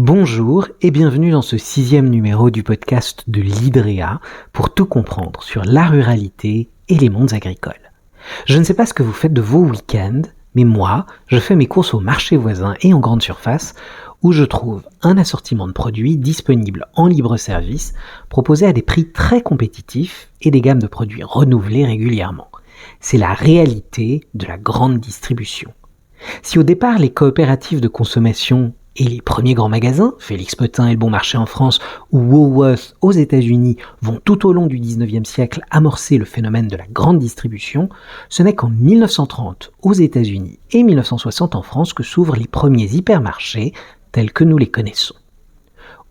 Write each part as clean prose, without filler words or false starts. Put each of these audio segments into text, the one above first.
Bonjour et bienvenue dans ce 6e numéro du podcast de l'IDREA pour tout comprendre sur la ruralité et les mondes agricoles. Je ne sais pas ce que vous faites de vos week-ends, mais moi, je fais mes courses au marché voisin et en grande surface où je trouve un assortiment de produits disponibles en libre service, proposés à des prix très compétitifs et des gammes de produits renouvelées régulièrement. C'est la réalité de la grande distribution. Si au départ les coopératives de consommation et les premiers grands magasins, Félix Petin et Le Bon Marché en France ou Woolworth aux États-Unis, vont tout au long du 19e siècle amorcer le phénomène de la grande distribution, ce n'est qu'en 1930 aux États-Unis et 1960 en France que s'ouvrent les premiers hypermarchés tels que nous les connaissons.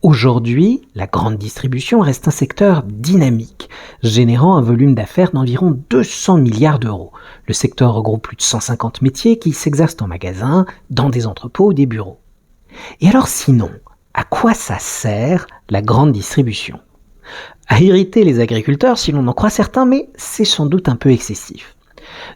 Aujourd'hui, la grande distribution reste un secteur dynamique, générant un volume d'affaires d'environ 200 milliards d'euros. Le secteur regroupe plus de 150 métiers qui s'exercent en magasin, dans des entrepôts ou des bureaux. Et alors sinon, à quoi ça sert la grande distribution ? À irriter les agriculteurs si l'on en croit certains, mais c'est sans doute un peu excessif.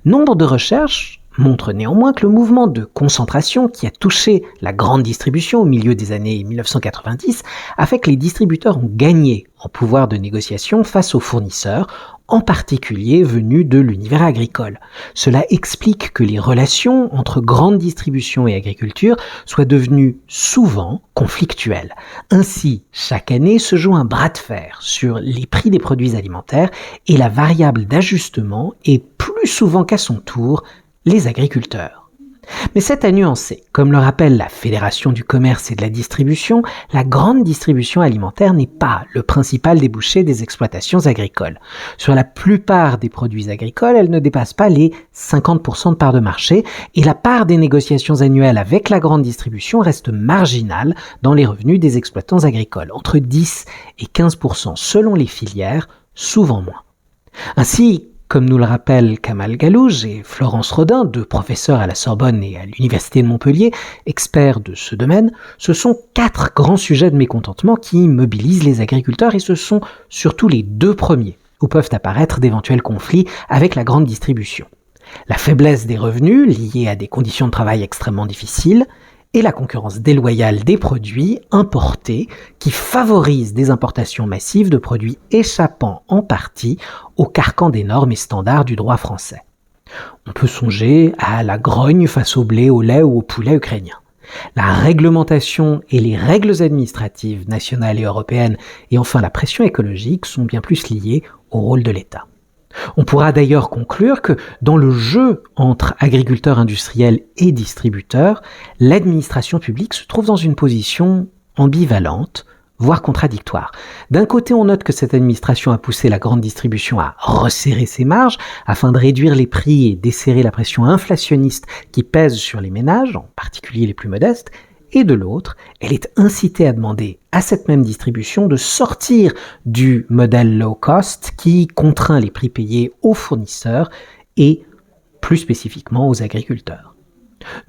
Nombre de recherches montrent néanmoins que le mouvement de concentration qui a touché la grande distribution au milieu des années 1990 a fait que les distributeurs ont gagné en pouvoir de négociation face aux fournisseurs, en particulier venus de l'univers agricole. Cela explique que les relations entre grande distribution et agriculture soient devenues souvent conflictuelles. Ainsi, chaque année se joue un bras de fer sur les prix des produits alimentaires et la variable d'ajustement est plus souvent qu'à son tour les agriculteurs. Mais c'est à nuancer. Comme le rappelle la Fédération du commerce et de la distribution, la grande distribution alimentaire n'est pas le principal débouché des exploitations agricoles. Sur la plupart des produits agricoles, elle ne dépasse pas les 50% de part de marché et la part des négociations annuelles avec la grande distribution reste marginale dans les revenus des exploitants agricoles, entre 10 et 15% selon les filières, souvent moins. Ainsi, comme nous le rappellent Kamal Galouge et Florence Rodin, deux professeurs à la Sorbonne et à l'Université de Montpellier, experts de ce domaine, ce sont 4 grands sujets de mécontentement qui mobilisent les agriculteurs et ce sont surtout les 2 premiers où peuvent apparaître d'éventuels conflits avec la grande distribution. La faiblesse des revenus liée à des conditions de travail extrêmement difficiles et la concurrence déloyale des produits importés qui favorise des importations massives de produits échappant en partie au carcan des normes et standards du droit français. On peut songer à la grogne face au blé, au lait ou au poulet ukrainien. La réglementation et les règles administratives nationales et européennes et enfin la pression écologique sont bien plus liées au rôle de l'État. On pourra d'ailleurs conclure que dans le jeu entre agriculteurs industriels et distributeurs, l'administration publique se trouve dans une position ambivalente, voire contradictoire. D'un côté, on note que cette administration a poussé la grande distribution à resserrer ses marges afin de réduire les prix et desserrer la pression inflationniste qui pèse sur les ménages, en particulier les plus modestes, et de l'autre, elle est incitée à demander à cette même distribution de sortir du modèle low cost qui contraint les prix payés aux fournisseurs et plus spécifiquement aux agriculteurs.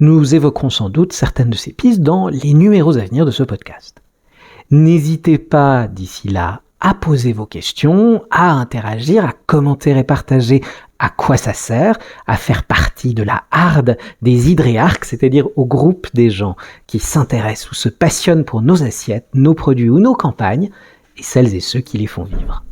Nous évoquerons sans doute certaines de ces pistes dans les numéros à venir de ce podcast. N'hésitez pas d'ici là à poser vos questions, à interagir, à commenter et partager à quoi ça sert, à faire partie de la harde des hydréarques, c'est-à-dire au groupe des gens qui s'intéressent ou se passionnent pour nos assiettes, nos produits ou nos campagnes, et celles et ceux qui les font vivre.